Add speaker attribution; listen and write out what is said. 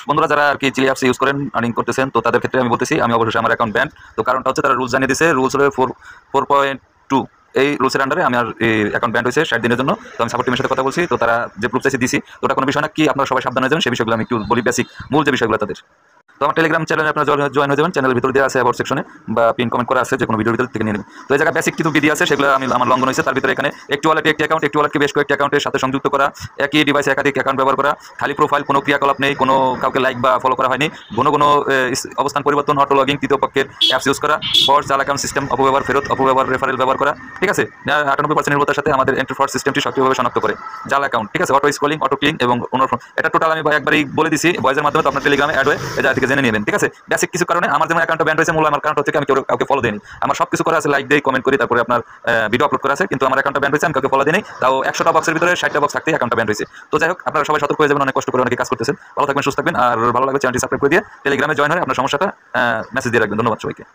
Speaker 1: বন্ধুরা যারা আর কি চিলি অ্যাপস ইউজ করেন আর্নিং করতেছেন তো তাদের ক্ষেত্রে আমি বলতেছি আমি অবশ্যই আমার অ্যাকাউন্ট ব্যান। তো কারণটা হচ্ছে তারা রুলস জানিয়ে দিয়েছে, রুলস হলো 4.2 এই রুলসের আন্ডারে আমার অ্যাকাউন্ট ব্যান হয়েছে 60 দিনের জন্য। তো আমি সাপোর্ট টিমের সাথে কথা বলছি, তো তারা যে প্রুফ চাইছে দিছি, তো ওটা কোনো বিষয় না, কি আপনারা সবাই সাবধান হয়ে যাবেন সেই বিষয়গুলো আমি একটু বলি, বেসিক মূল যে বিষয়গুলো তাদের। তো আমার টেলিগ্রাম চ্যানেলে আপনারা জয়েন হয়ে যাবেন, চ্যানেলের ভিতর দেওয়া আছে অ্যাবাউট সেকশনে বা পিন কমেন্ট করা আছে, যে কোনো ভিডিওর ভিতর থেকে নিয়ে নেবেন। তো এই জায়গায় বেসিক কিছু বিধি আছে, সেগুলো আমি আমার লঙ্ঘন হয়েছে। তার ভিতরে এখানে একটি ওয়ালেটে একটি অ্যাকাউন্ট, একটি ওয়ালেটকে বেশ কয়েকটি অ্যাকাউন্টের সাথে সংযুক্ত করা, একই ডিভাইসে একাধিক অ্যাকাউন্ট ব্যবহার করা, খালি প্রোফাইল, কোনো ক্রিয়াকলাপ নেই, কোনো কাউকে লাইক বা ফলো করা হয়নি, কোনো অবস্থান পরিবর্তন, অটো লগিং, তৃতীয় পক্ষের অ্যাপস ইউজ করা, ফর্স জাল অ্যাকাউন্ট সিস্টেম অপব্যবহার, ফেরত অপব্যবহার, রেফারেল ব্যবহার করা। ঠিক আছে, 98% নির্ভরতার সাথে আমাদের এন্ট্রি ফর্স সিস্টেমটি সক্রিয়ভাবে শনাক্ত করে জাল অ্যাকাউন্ট। ঠিক আছে, অটো স্ক্রলিং, অটো ক্লিং এবং এটা টোটাল আমি একবারই বলে দিছি ভয়েসের মাধ্যমে, তো আপনার টেলিগ্রামে অ্যাড হয়ে এই জায়গা থেকে জেনে নেবেন। ঠিক আছে, বেসিক কিছু কারণে আমার যেমন অ্যাকাউন্টটা ব্যান হয়েছে, মূল আমার কারণটা হচ্ছে আমি কাউকে ফলো দিইনি। আমার সব কিছু করা আছে, লাইক দেই, কমেন্ট করি, তারপরে আপনার ভিডিও আপলোড করা আছে, কিন্তু আমার অ্যাকাউন্টটা ব্যান হয়েছে, আমি কাউকে ফলো দিইনি। তাও 100টা বক্সের ভিতরে 60টা বক্স থাকতেই অ্যাকাউন্টটা ব্যান হয়েছে। তো যাই হোক, আপনারা সবাই সতর্ক হয়ে যাবেন, অনেক কষ্ট করে অনেকে কাজ করতেছেন। ভালো থাকবেন, সুস্থ থাকবেন, আর ভালো লাগবে চ্যানেলটি সাবস্ক্রাইব করে দিয়ে টেলিগ্রামে জয়েন হয়ে আপনার সমস্যাটা মেসেজ দিয়ে রাখবেন। ধন্যবাদ সবাইকে।